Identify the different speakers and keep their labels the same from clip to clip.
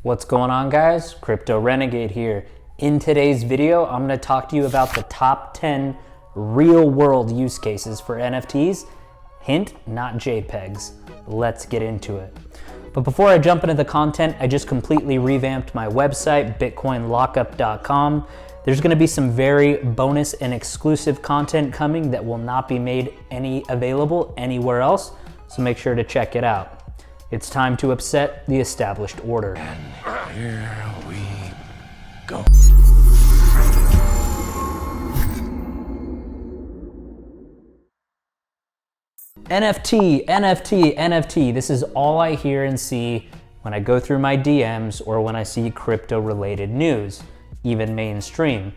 Speaker 1: What's going on, guys? Crypto Renegade here. In today's video, I'm going to talk to you about the top 10 real world use cases for NFTs. Hint, not JPEGs. Let's get into it. But before I jump into the content, I just completely revamped my website, bitcoinlockup.com. There's going to be some very bonus and exclusive content coming that will not be made available anywhere else, so make sure to check it out. It's time to upset the established order.
Speaker 2: And here we go.
Speaker 1: NFT. This is all I hear and see when I go through my DMs or when I see crypto-related news, even mainstream.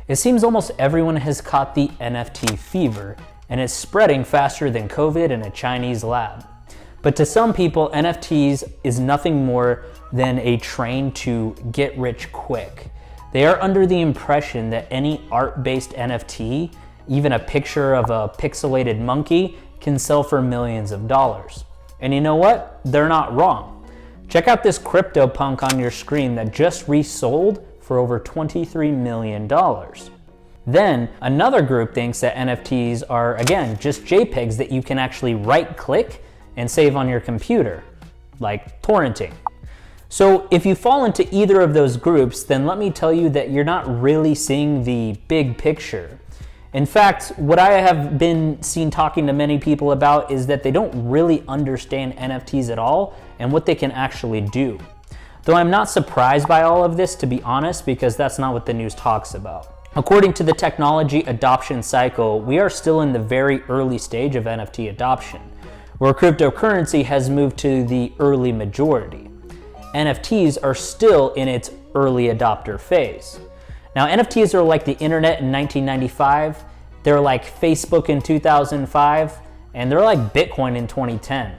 Speaker 1: It seems almost everyone has caught the NFT fever, and it's spreading faster than COVID in a Chinese lab. But to some people, NFTs is nothing more than a train to get rich quick. They are under the impression that any art-based NFT, even a picture of a pixelated monkey, can sell for millions of dollars. And you know what? They're not wrong. Check out this CryptoPunk on your screen that just resold for over $23 million. Then another group thinks that NFTs are, again, just JPEGs that you can actually right-click and save on your computer, like torrenting. So if you fall into either of those groups, then let me tell you that you're not really seeing the big picture. In fact, what I have been seen talking to many people about is that they don't really understand NFTs at all and what they can actually do. Though I'm not surprised by all of this, to be honest, because that's not what the news talks about. According to the technology adoption cycle, we are still in the very early stage of NFT adoption, where cryptocurrency has moved to the early majority. NFTs are still in its early adopter phase. Now, NFTs are like the internet in 1995, they're like Facebook in 2005, and they're like Bitcoin in 2010.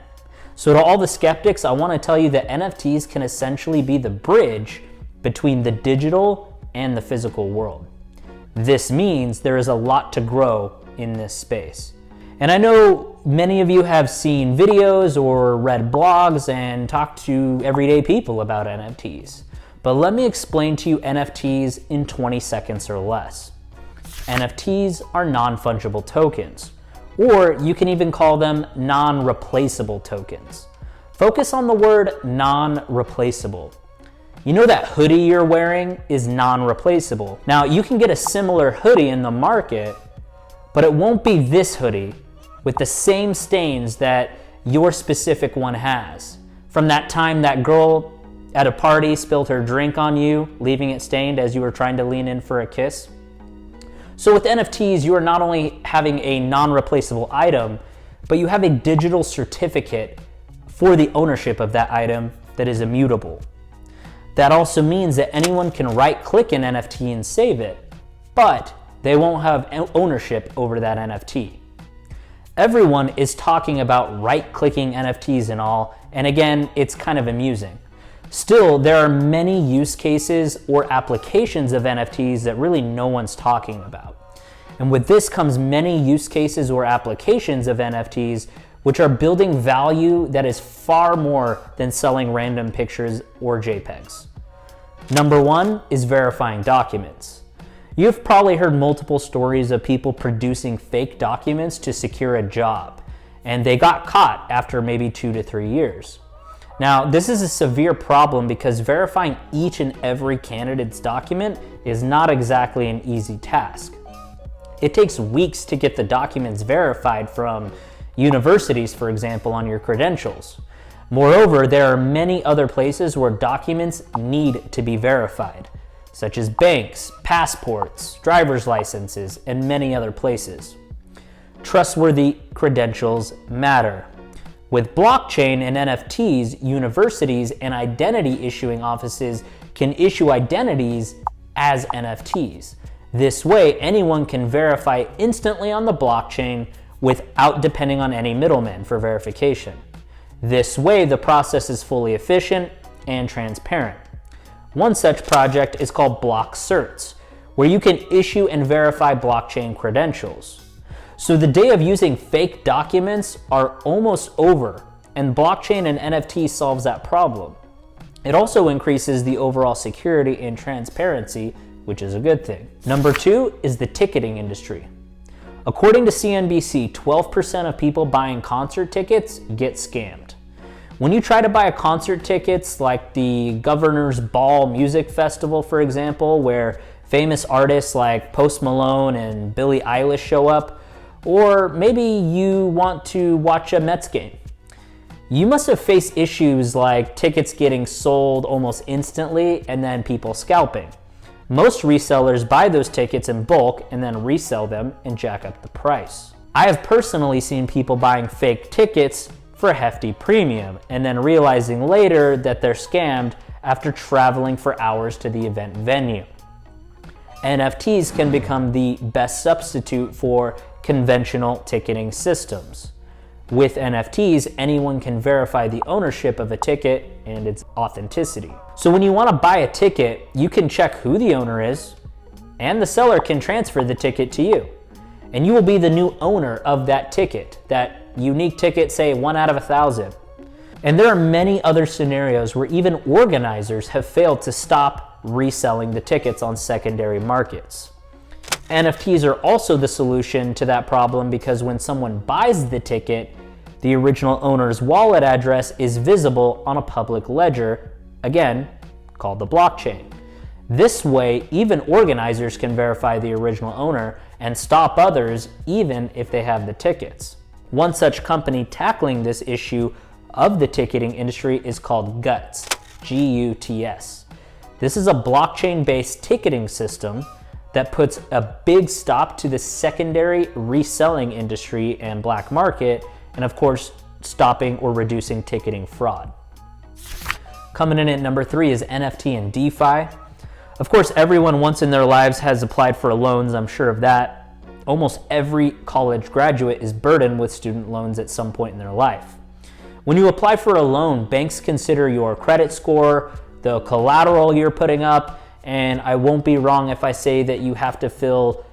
Speaker 1: So to all the skeptics, I want to tell you that NFTs can essentially be the bridge between the digital and the physical world. This means there is a lot to grow in this space. And I know many of you have seen videos or read blogs and talked to everyday people about NFTs. But let me explain to you NFTs in 20 seconds or less. NFTs are non-fungible tokens, or you can even call them non-replaceable tokens. Focus on the word non-replaceable. You know that hoodie you're wearing is non-replaceable. Now, you can get a similar hoodie in the market, but it won't be this hoodie with the same stains that your specific one has. From that time that girl at a party spilled her drink on you, leaving it stained as you were trying to lean in for a kiss. So with NFTs, you are not only having a non-replaceable item, but you have a digital certificate for the ownership of that item that is immutable. That also means that anyone can right-click an NFT and save it, but they won't have ownership over that NFT. Everyone is talking about right-clicking NFTs and all, and again, it's kind of amusing. Still, there are many use cases or applications of NFTs that really no one's talking about. And with this comes many use cases or applications of NFTs which are building value that is far more than selling random pictures or JPEGs. Number one is verifying documents. You've probably heard multiple stories of people producing fake documents to secure a job, and they got caught after maybe 2 to 3 years. Now, this is a severe problem because verifying each and every candidate's document is not exactly an easy task. It takes weeks to get the documents verified from universities, for example, on your credentials. Moreover, there are many other places where documents need to be verified, such as banks, passports, driver's licenses, and many other places. Trustworthy credentials matter. With blockchain and NFTs, universities and identity issuing offices can issue identities as NFTs. This way, anyone can verify instantly on the blockchain without depending on any middleman for verification. This way, the process is fully efficient and transparent. One such project is called Block Certs, where you can issue and verify blockchain credentials. So the day of using fake documents are almost over, and blockchain and NFT solves that problem. It also increases the overall security and transparency, which is a good thing. Number 2 is the ticketing industry. According to CNBC, 12% of people buying concert tickets get scammed. When you try to buy a concert tickets like the Governor's Ball Music Festival, for example, where famous artists like Post Malone and Billie Eilish show up, or maybe you want to watch a Mets game, you must have faced issues like tickets getting sold almost instantly and then people scalping. Most resellers buy those tickets in bulk and then resell them and jack up the price. I have personally seen people buying fake tickets for a hefty premium and then realizing later that they're scammed after traveling for hours to the event venue. NFTs can become the best substitute for conventional ticketing systems. With NFTs, anyone can verify the ownership of a ticket and its authenticity. So when you want to buy a ticket, you can check who the owner is, and the seller can transfer the ticket to you. And you will be the new owner of that ticket, that unique ticket, say 1 out of 1,000. And there are many other scenarios where even organizers have failed to stop reselling the tickets on secondary markets. NFTs are also the solution to that problem because when someone buys the ticket, the original owner's wallet address is visible on a public ledger, again, called the blockchain. This way, even organizers can verify the original owner and stop others even if they have the tickets. One such company tackling this issue of the ticketing industry is called GUTS, G-U-T-S. This is a blockchain-based ticketing system that puts a big stop to the secondary reselling industry and black market, and of course, stopping or reducing ticketing fraud. Coming in at number 3 is NFT and DeFi. Of course, everyone once in their lives has applied for loans, I'm sure of that. Almost every college graduate is burdened with student loans at some point in their life. When you apply for a loan, banks consider your credit score, the collateral you're putting up, and I won't be wrong if I say that you have to fill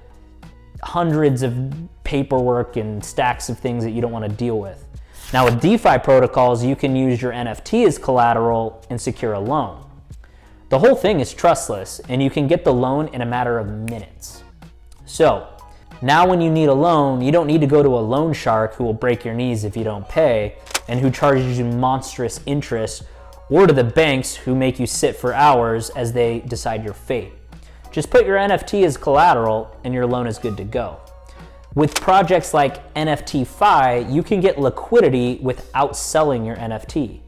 Speaker 1: hundreds of paperwork and stacks of things that you don't want to deal with. Now with DeFi protocols, you can use your NFT as collateral and secure a loan. The whole thing is trustless, and you can get the loan in a matter of minutes. So now when you need a loan, you don't need to go to a loan shark who will break your knees if you don't pay and who charges you monstrous interest, or to the banks who make you sit for hours as they decide your fate. Just put your NFT as collateral and your loan is good to go. With projects like NFTFi, you can get liquidity without selling your NFT.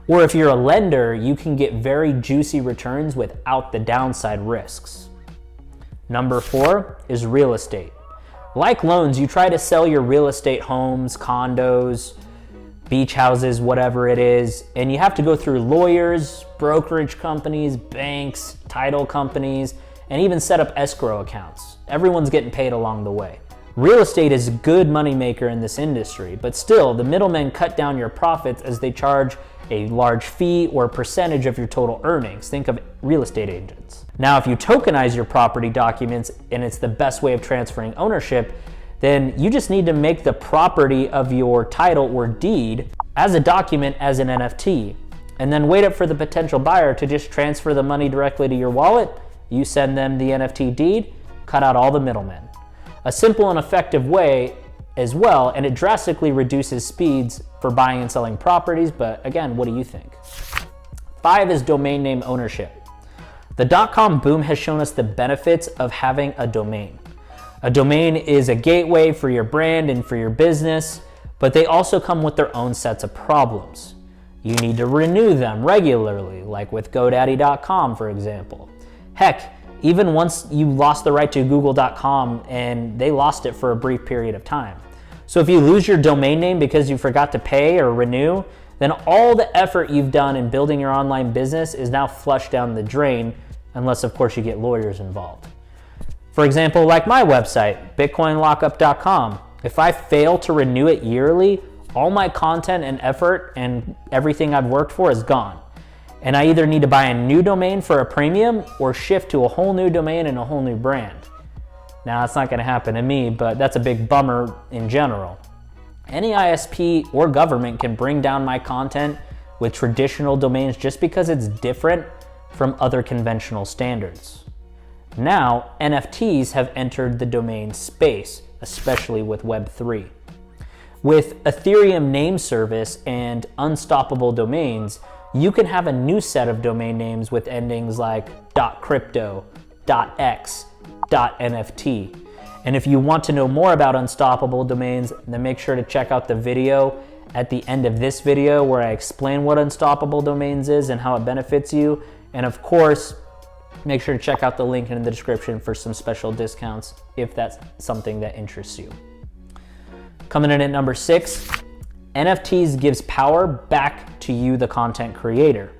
Speaker 1: Or if you're a lender, you can get very juicy returns without the downside risks. Number 4 is real estate. Like loans, you try to sell your real estate homes, condos, beach houses, whatever it is, and you have to go through lawyers, brokerage companies, banks, title companies, and even set up escrow accounts. Everyone's getting paid along the way. Real estate is a good moneymaker in this industry, but still, the middlemen cut down your profits as they charge a large fee or percentage of your total earnings. Think of real estate agents. Now, if you tokenize your property documents and it's the best way of transferring ownership, then you just need to make the property of your title or deed as a document as an NFT, and then wait up for the potential buyer to just transfer the money directly to your wallet. You send them the NFT deed, cut out all the middlemen. A simple and effective way as well, and it drastically reduces speeds for buying and selling properties, but again, what do you think? 5 is domain name ownership. The .com boom has shown us the benefits of having a domain. A domain is a gateway for your brand and for your business, but they also come with their own sets of problems. You need to renew them regularly, like with GoDaddy.com, for example. Heck, even once you lost the right to Google.com and they lost it for a brief period of time. So if you lose your domain name because you forgot to pay or renew, then all the effort you've done in building your online business is now flushed down the drain, unless of course you get lawyers involved. For example, like my website, bitcoinlockup.com. If I fail to renew it yearly, all my content and effort and everything I've worked for is gone. And I either need to buy a new domain for a premium or shift to a whole new domain and a whole new brand. Now, that's not going to happen to me, but that's a big bummer in general. Any ISP or government can bring down my content with traditional domains just because it's different from other conventional standards. Now, NFTs have entered the domain space, especially with Web3. With Ethereum name service and unstoppable domains, you can have a new set of domain names with endings like .crypto, .x, .nft. And if you want to know more about unstoppable domains, then make sure to check out the video at the end of this video where I explain what unstoppable domains is and how it benefits you. And of course, make sure to check out the link in the description for some special discounts if that's something that interests you. Coming in at number 6, NFTs gives power back to you, the content creator.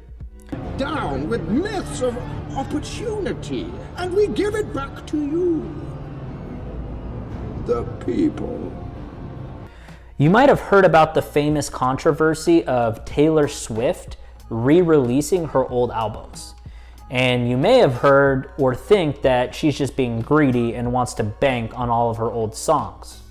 Speaker 3: Down with myths of opportunity, and we give it back to you, the people.
Speaker 1: You might have heard about the famous controversy of Taylor Swift re-releasing her old albums. And you may have heard or think that she's just being greedy and wants to bank on all of her old songs.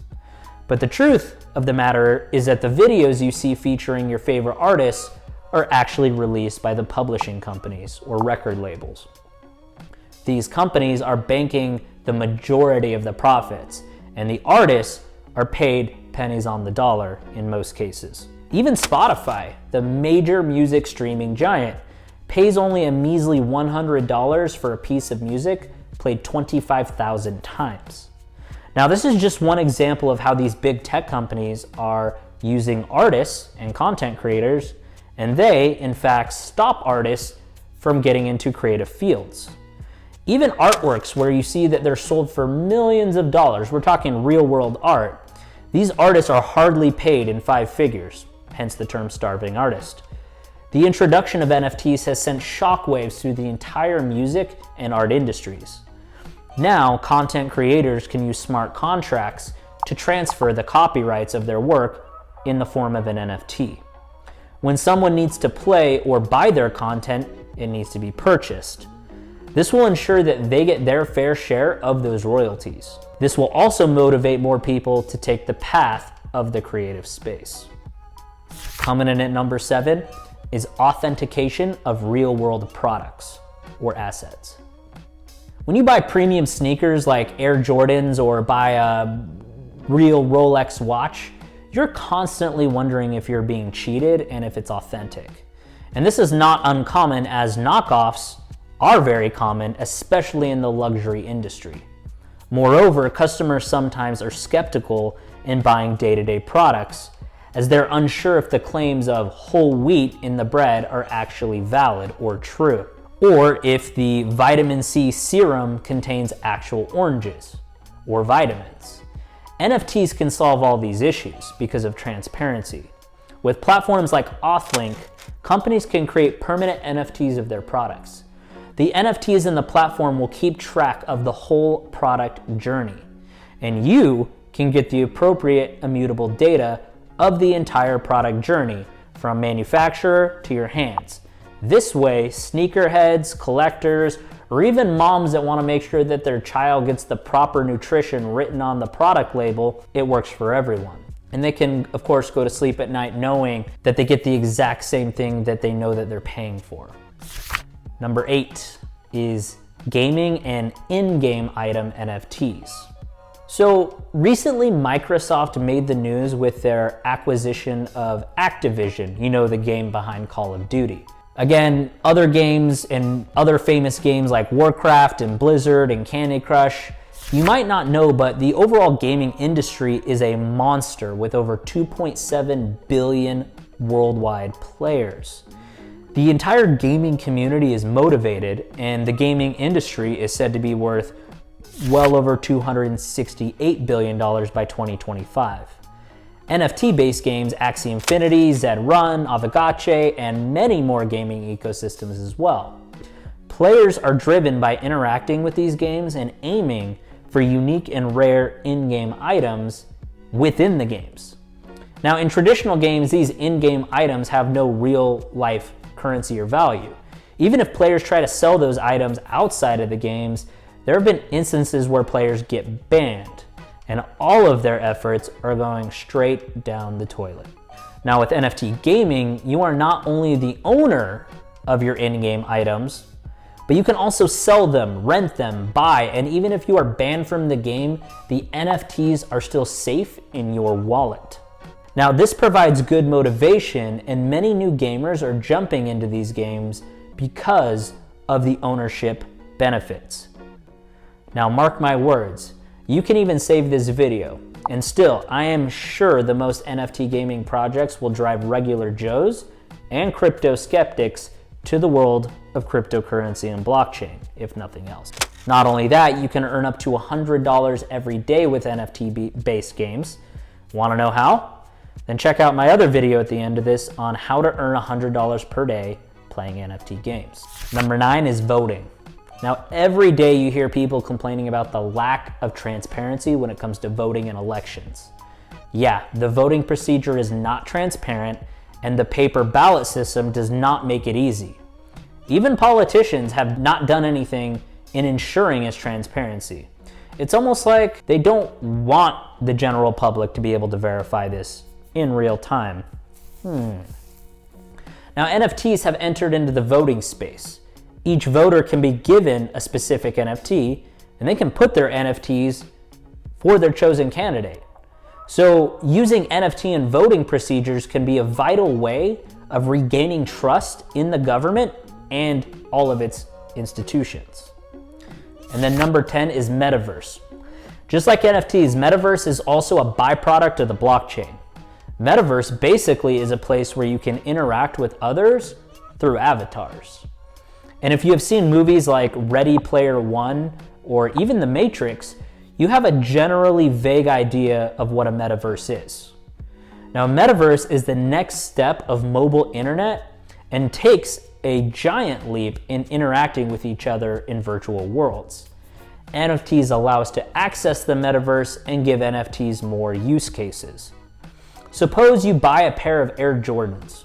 Speaker 1: But the truth of the matter is that the videos you see featuring your favorite artists are actually released by the publishing companies or record labels. These companies are banking the majority of the profits, and the artists are paid pennies on the dollar in most cases. Even Spotify, the major music streaming giant, pays only a measly $100 for a piece of music played 25,000 times. Now, this is just one example of how these big tech companies are using artists and content creators, and they, in fact, stop artists from getting into creative fields. Even artworks where you see that they're sold for millions of dollars, we're talking real world art, these artists are hardly paid in 5 figures, hence the term starving artist. The introduction of NFTs has sent shockwaves through the entire music and art industries. Now, content creators can use smart contracts to transfer the copyrights of their work in the form of an NFT. When someone needs to play or buy their content, it needs to be purchased. This will ensure that they get their fair share of those royalties. This will also motivate more people to take the path of the creative space. Coming in at number 7 is authentication of real-world products or assets. When you buy premium sneakers like Air Jordans or buy a real Rolex watch, you're constantly wondering if you're being cheated and if it's authentic. And this is not uncommon, as knockoffs are very common, especially in the luxury industry. Moreover, customers sometimes are skeptical in buying day-to-day products, as they're unsure if the claims of whole wheat in the bread are actually valid or true, or if the vitamin C serum contains actual oranges or vitamins. NFTs can solve all these issues because of transparency. With platforms like Authlink, companies can create permanent NFTs of their products. The NFTs in the platform will keep track of the whole product journey, and you can get the appropriate immutable data of the entire product journey from manufacturer to your hands. This way, sneakerheads, collectors, or even moms that want to make sure that their child gets the proper nutrition written on the product label, it works for everyone. And they can, of course, go to sleep at night knowing that they get the exact same thing that they know that they're paying for. Number 8 is gaming and in-game item NFTs. So recently, Microsoft made the news with their acquisition of Activision, the game behind Call of Duty. Again, other games and other famous games like Warcraft and Blizzard and Candy Crush, you might not know, but the overall gaming industry is a monster with over 2.7 billion worldwide players. The entire gaming community is motivated, and the gaming industry is said to be worth well over $268 billion by 2025. NFT-based games, Axie Infinity, Zed Run, Avagache, and many more gaming ecosystems as well. Players are driven by interacting with these games and aiming for unique and rare in-game items within the games. Now, in traditional games, these in-game items have no real-life currency or value. Even if players try to sell those items outside of the games, there have been instances where players get banned, and all of their efforts are going straight down the toilet. Now with NFT gaming, you are not only the owner of your in-game items, but you can also sell them, rent them, buy, and even if you are banned from the game, the NFTs are still safe in your wallet. Now this provides good motivation, and many new gamers are jumping into these games because of the ownership benefits. Now mark my words, you can even save this video, and still, I am sure the most NFT gaming projects will drive regular Joes and crypto skeptics to the world of cryptocurrency and blockchain, if nothing else. Not only that, you can earn up to $100 every day with NFT-based games. Want to know how? Then check out my other video at the end of this on how to earn $100 per day playing NFT games. Number 9 is voting. Now, every day you hear people complaining about the lack of transparency when it comes to voting in elections. Yeah, the voting procedure is not transparent, and the paper ballot system does not make it easy. Even politicians have not done anything in ensuring its transparency. It's almost like they don't want the general public to be able to verify this in real time. Now, NFTs have entered into the voting space. Each voter can be given a specific NFT, and they can put their NFTs for their chosen candidate. So using NFT and voting procedures can be a vital way of regaining trust in the government and all of its institutions. And then number 10 is Metaverse. Just like NFTs, Metaverse is also a byproduct of the blockchain. Metaverse basically is a place where you can interact with others through avatars. And if you have seen movies like Ready Player One or even The Matrix, you have a generally vague idea of what a metaverse is. Now, Metaverse is the next step of mobile internet and takes a giant leap in interacting with each other in virtual worlds. NFTs allow us to access the metaverse and give NFTs more use cases. Suppose you buy a pair of Air Jordans.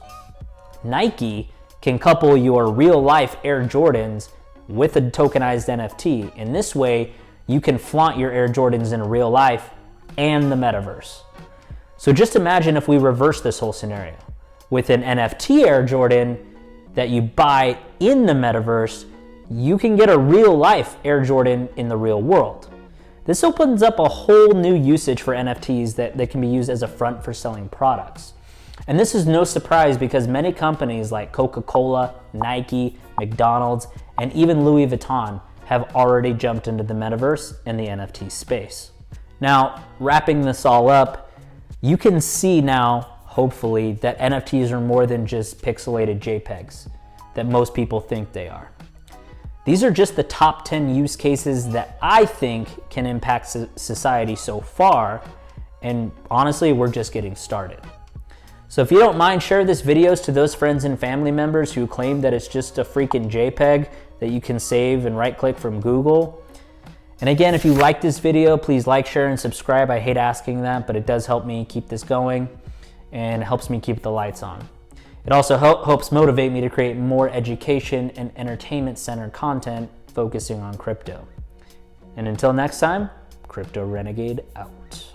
Speaker 1: Nike can couple your real-life Air Jordans with a tokenized NFT. In this way, you can flaunt your Air Jordans in real life and the metaverse. So just imagine if we reverse this whole scenario. With an NFT Air Jordan that you buy in the metaverse, you can get a real-life Air Jordan in the real world. This opens up a whole new usage for NFTs that can be used as a front for selling products. And this is no surprise because many companies like Coca-Cola, Nike, McDonald's, and even Louis Vuitton have already jumped into the metaverse and the NFT space. Now, wrapping this all up, you can see now, hopefully, that NFTs are more than just pixelated JPEGs that most people think they are. These are just the top 10 use cases that I think can impact society so far, and honestly, we're just getting started. So if you don't mind, share this video to those friends and family members who claim that it's just a freaking JPEG that you can save and right-click from Google. And again, if you like this video, please like, share, and subscribe. I hate asking that, but it does help me keep this going and helps me keep the lights on. It also helps motivate me to create more education and entertainment-centered content focusing on crypto. And until next time, Crypto Renegade out.